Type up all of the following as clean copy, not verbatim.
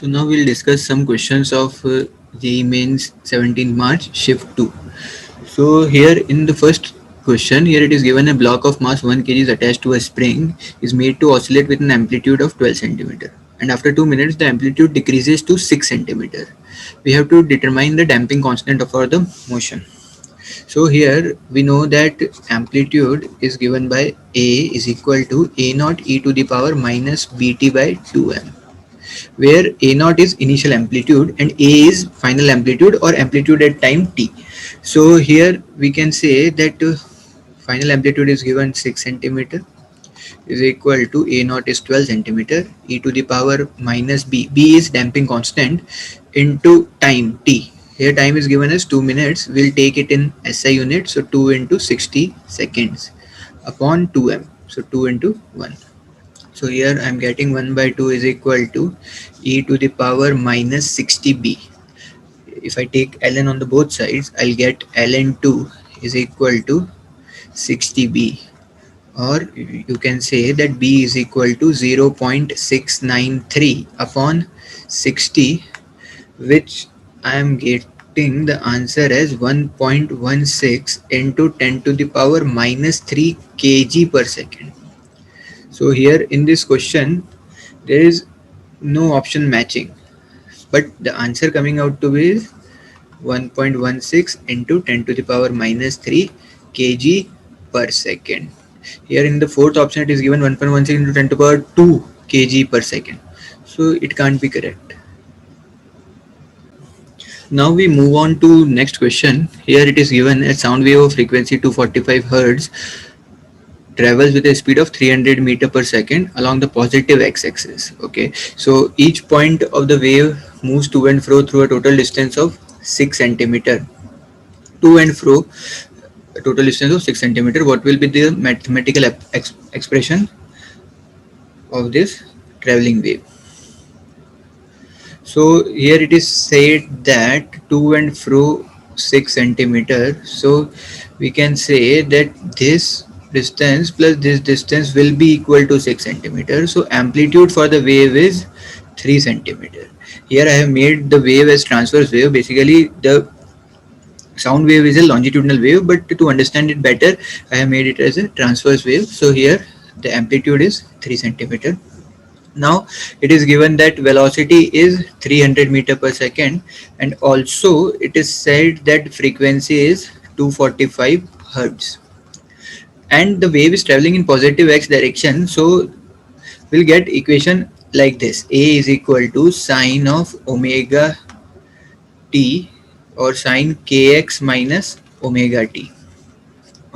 So now we'll discuss some questions of JEE Mains 17th March Shift 2. So here in the first question, here it is given a block of mass 1 kg is attached to a spring is made to oscillate with an amplitude of 12 centimeter, and after 2 minutes the amplitude decreases to 6 centimeter. We have to determine the damping constant for the motion. So here we know that amplitude is given by A is equal to A naught e to the power minus bt by 2m, where A naught is initial amplitude and A is final amplitude or amplitude at time t. So here we can say that final amplitude is given 6 centimeter is equal to A naught is 12 centimeter, e to the power minus b is damping constant, into time t. Here time is given as 2 minutes, we'll take it in SI unit, so 2 into 60 seconds upon 2m, so 2 into 1. So here I am getting 1 by 2 is equal to e to the power minus 60b. If I take ln on the both sides, I'll get ln2 is equal to 60b, or you can say that b is equal to 0.693 upon 60, which I am getting the answer as 1.16 into 10 to the power minus 3 kg per second. So here in this question there is no option matching, but the answer coming out to be 1.16 into 10 to the power minus 3 kg per second. Here in the fourth option it is given 1.16 into 10 to the power 2 kg per second, so it can't be correct. Now we move on to next question. Here it is given a sound wave of frequency 245 Hz travels with a speed of 300 meter per second along the positive x-axis. Okay, so each point of the wave moves to and fro through a total distance of 6 centimeter. To and fro, a total distance of 6 centimeter. What will be the mathematical expression of this traveling wave? So here it is said that to and fro 6 centimeter. So we can say that this distance plus this distance will be equal to 6 centimeter. So amplitude for the wave is 3 centimeter. Here I have made the wave as transverse wave. Basically the sound wave is a longitudinal wave, but to understand it better I have made it as a transverse wave. So here the amplitude is 3 centimeter. Now it is given that velocity is 300 meter per second, and also it is said that frequency is 245 hertz, and the wave is traveling in positive x direction. So we'll get equation like this: a is equal to sine of omega t or sine kx minus omega t.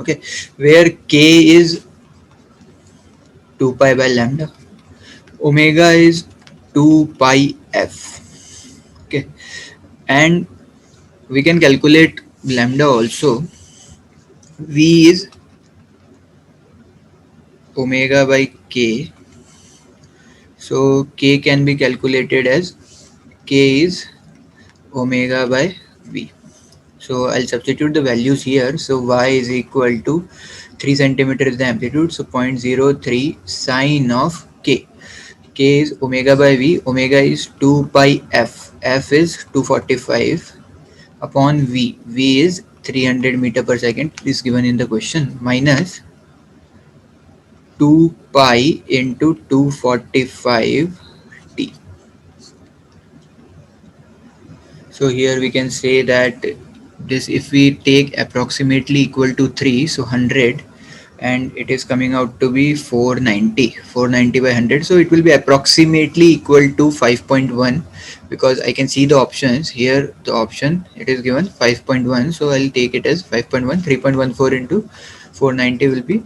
Okay, where k is 2 pi by lambda, omega is 2 pi f. Okay, and we can calculate lambda also. V is omega by k, so k can be calculated as k is omega by v. So I'll substitute the values here. So y is equal to 3 centimeter is the amplitude, so 0.03 sine of k. K is omega by v, omega is 2 pi f, f is 245 upon v, v is 300 meter per second is given in the question, minus 2 pi into 245 t. So here we can say that this, if we take approximately equal to 3, so 100, and it is coming out to be 490 by 100, so it will be approximately equal to 5.1, because I can see the options here. The option it is given 5.1, so I'll take it as 5.1. 3.14 into 490 will be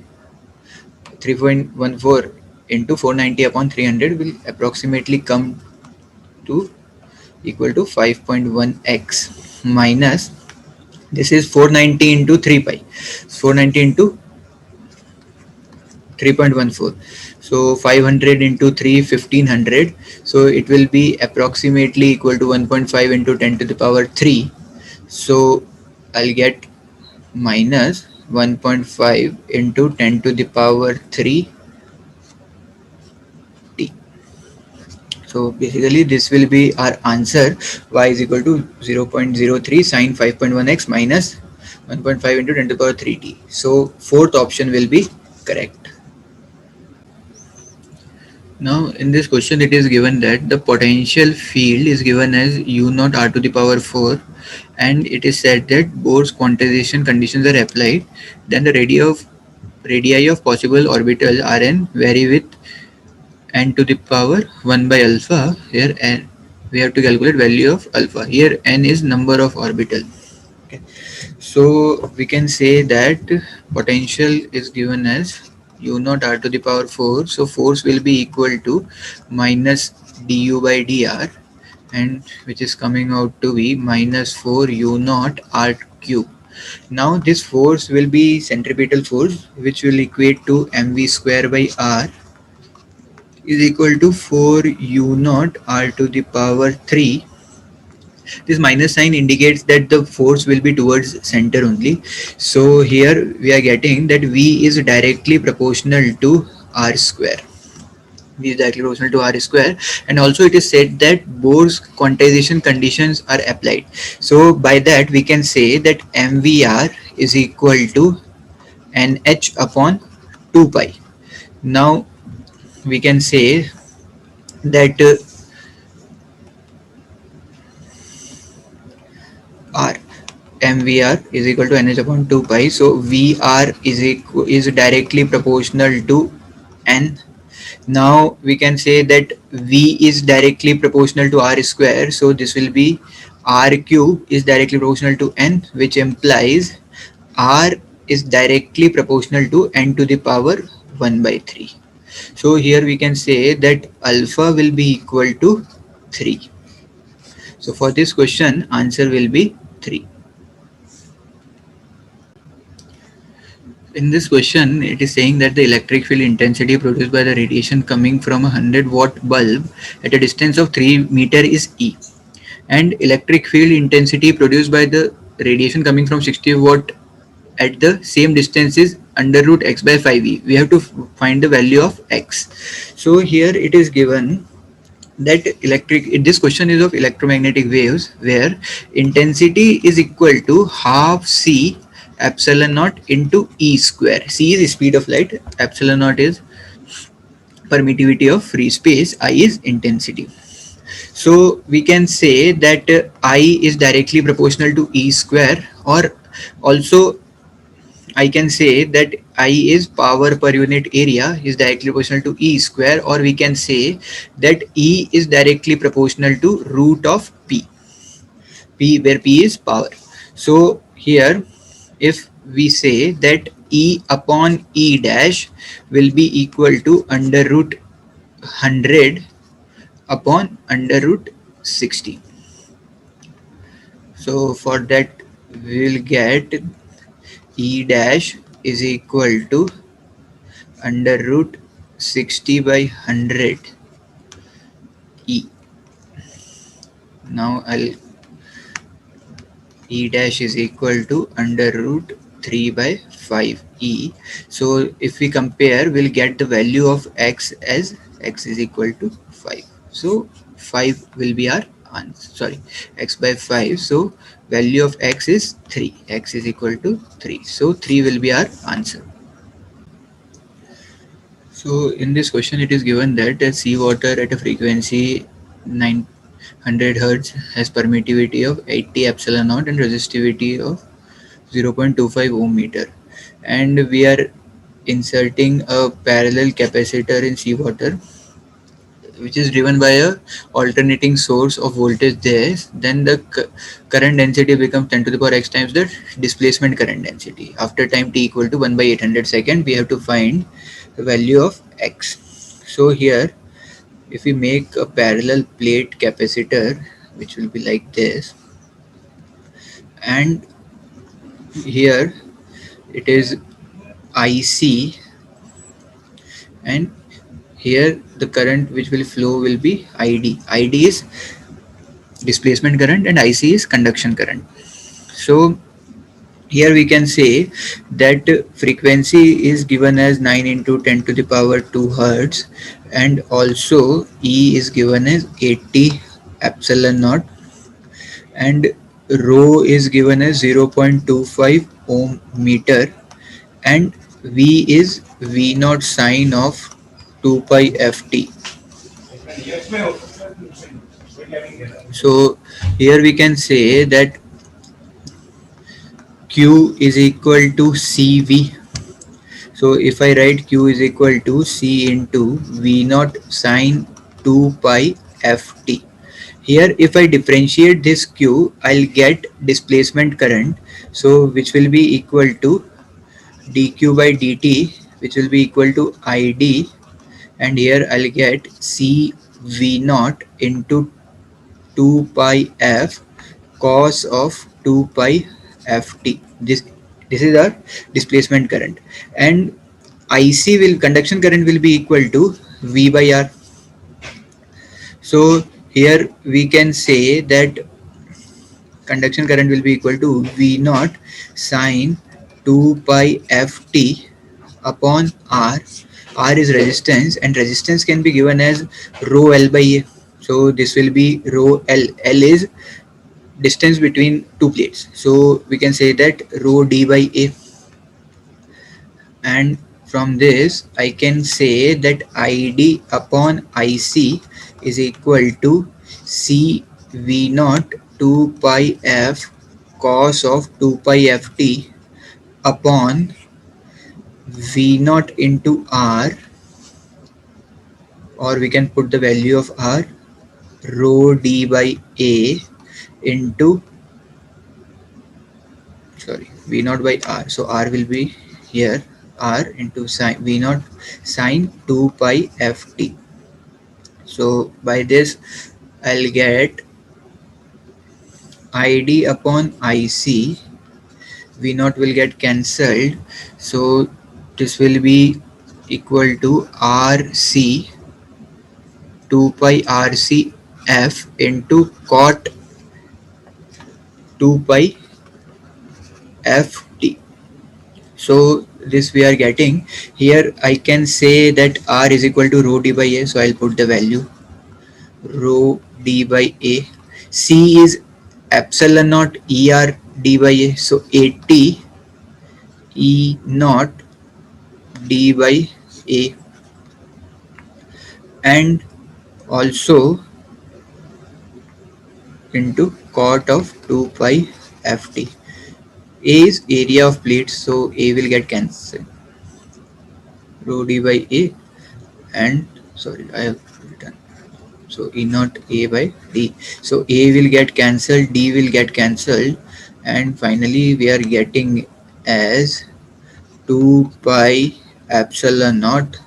3.14 into 490 upon 300 will approximately come to equal to 5.1x, minus this is 490 into 3 pi, 490 into 3.14, so 500 into 3, 1500, so it will be approximately equal to 1.5 into 10 to the power 3. So I'll get minus 1.5 into 10 to the power 3 t. So So basically this will be our answer. Y is equal to 0.03 sine 5.1x minus 1.5 into 10 to the power 3t. So fourth option will be correct. Now in this question it is given that the potential field is given as u naught r to the power 4, and it is said that Bohr's quantization conditions are applied, then the radii of possible orbital Rn vary with n to the power 1 by alpha. Here n, we have to calculate value of alpha. Here n is number of orbital. Okay. So we can say that potential is given as u naught r to the power 4. So force will be equal to minus du by dr, and which is coming out to be minus 4 u naught r cube. Now this force will be centripetal force, which will equate to mv square by r is equal to 4 u naught r to the power 3. This minus sign indicates that the force will be towards center only. So here we are getting that V is directly proportional to r square. V is directly proportional to r square, and also it is said that Bohr's quantization conditions are applied. So by that we can say that mvr is equal to nh upon 2 pi. Now we can say that r mvr is equal to nh upon 2 pi. So vr is directly proportional to n. Now we can say that v is directly proportional to r square, so this will be r cube is directly proportional to n, which implies r is directly proportional to n to the power 1 by 3. So here we can say that alpha will be equal to 3. So for this question answer will be 3. In this question, it is saying that the electric field intensity produced by the radiation coming from a 100-watt bulb at a distance of 3 meter is E, and electric field intensity produced by the radiation coming from 60-watt at the same distance is under root x by 5e. We have to find the value of x. So here it is given that this question is of electromagnetic waves, where intensity is equal to half c epsilon naught into e square. C is speed of light, epsilon naught is permittivity of free space, I is intensity. So we can say that I is directly proportional to e square, or also I can say that I is power per unit area is directly proportional to E square, or we can say that E is directly proportional to root of P, where P is power. So here if we say that E upon E dash will be equal to under root 100 upon under root 60. So for that we will get E dash is equal to under root 60 by 100 E. Now E dash is equal to under root 3 by 5 E. So if we compare, we'll get the value of x as x is equal to 5. So 5 will be our answer. Sorry, x by 5. So value of x is 3. X is equal to 3. So 3 will be our answer. So in this question it is given that seawater at a frequency 900 Hz has permittivity of 80 epsilon naught and resistivity of 0.25 ohm meter, and we are inserting a parallel capacitor in seawater which is driven by a alternating source of voltage there. Then the current density becomes 10 to the power x times the displacement current density. After time t equal to 1 by 800 second, we have to find the value of x. So here if we make a parallel plate capacitor, which will be like this, and here it is IC, and here the current which will flow will be ID. ID is displacement current and IC is conduction current. So Here we can say that frequency is given as 9 into 10 to the power 2 hertz, and also E is given as 80 epsilon naught, and rho is given as 0.25 ohm meter, and V is V naught sine of 2 pi ft. So here we can say that Q is equal to CV. So if I write Q is equal to C into V naught sine 2 pi ft. Here if I differentiate this Q, I'll get displacement current, so which will be equal to dq by dt, which will be equal to id, and here I'll get C V naught into 2 pi f cos of 2 pi ft. This is our displacement current, and IC will conduction current will be equal to V by R. So here we can say that conduction current will be equal to V naught sine 2 pi ft upon R. R is resistance, and resistance can be given as rho L by A. So this will be rho L. L is distance between two plates. So we can say that rho D by A, and from this I can say that ID upon IC is equal to C V naught 2 pi f cos of 2 pi ft upon V naught into R, or we can put the value of R, rho D by A into, sorry, V naught by R. So R will be here, R into sine V naught sine 2 pi ft. So by this I'll get ID upon IC. V naught will get cancelled, so this will be equal to RC 2 pi RC F into cot 2 pi ft. So this we are getting. Here I can say that R is equal to rho D by A, so I'll put the value rho D by A. C is epsilon naught ER D by A, so 80 E naught D by A, and also into cot of 2 pi ft. A is area of plate, so A will get cancelled, rho D by A, and sorry I have written, so E naught A by D. So A will get cancelled, D will get cancelled, and finally we are getting as 2 pi epsilon naught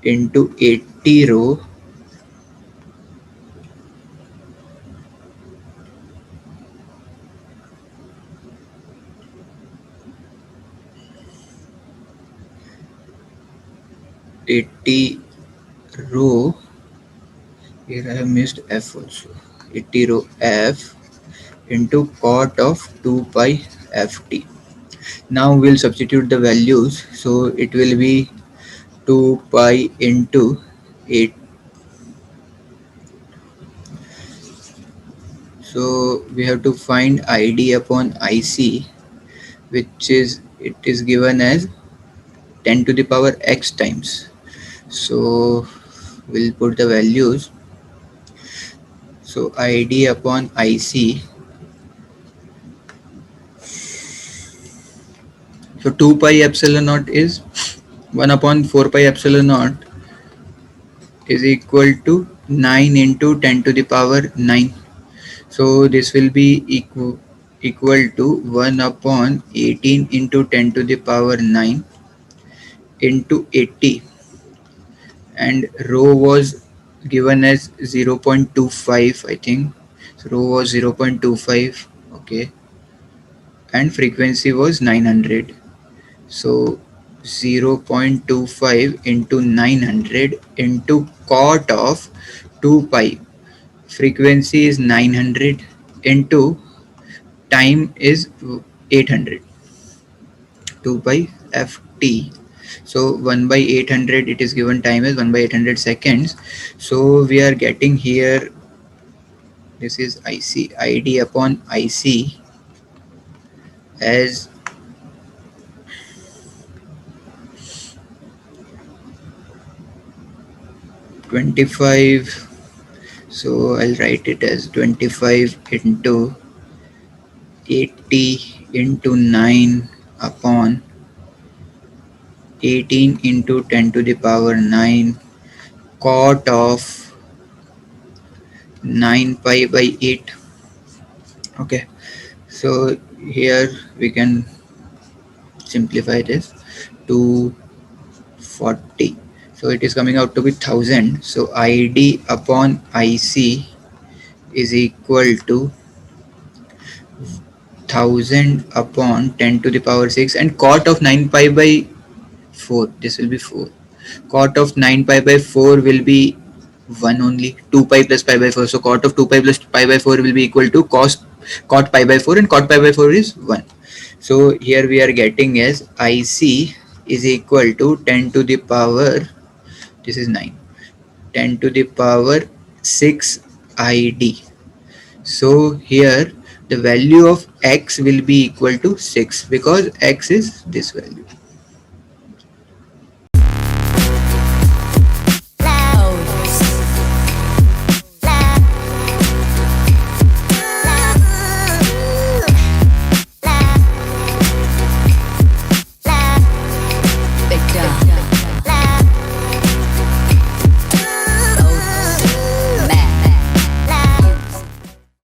into 80 rho here I have missed F also, 80 rho F into cot of 2 pi ft. Now we'll substitute the values, so it will be 2 pi into 8. So we have to find ID upon IC, which is, it is given as 10 to the power x times. So we'll put the values. So ID upon IC, so 2 pi epsilon naught is 1 upon 4 pi epsilon naught is equal to 9 into 10 to the power 9. So this will be equal to 1 upon 18 into 10 to the power 9 into 80, and rho was given as 0.25, I think. So rho was 0.25, okay, and frequency was 900. So 0.25 into 900 into cot of 2 pi, frequency is 900 into time is 800, 2 by ft. So 1 by 800, it is given time as 1 by 800 seconds. So we are getting here, this is IC, ID upon IC as 25. So I'll write it as 25 into 80 into 9 upon 18 into 10 to the power 9 cot of 9 pi by 8. Okay, so here we can simplify this to 40. So it is coming out to be 1000. So ID upon IC is equal to 1000 upon 10 to the power 6, and cot of 9 pi by 4, this will be 4. Cot of 9 pi by 4 will be 1 only. 2 pi plus pi by 4. So cot of 2 pi plus pi by 4 will be equal to cot pi by 4, and cot pi by 4 is 1. So here we are getting as IC is equal to 10 to the power, this is 9, 10 to the power 6 ID. So here the value of x will be equal to 6 because x is this value.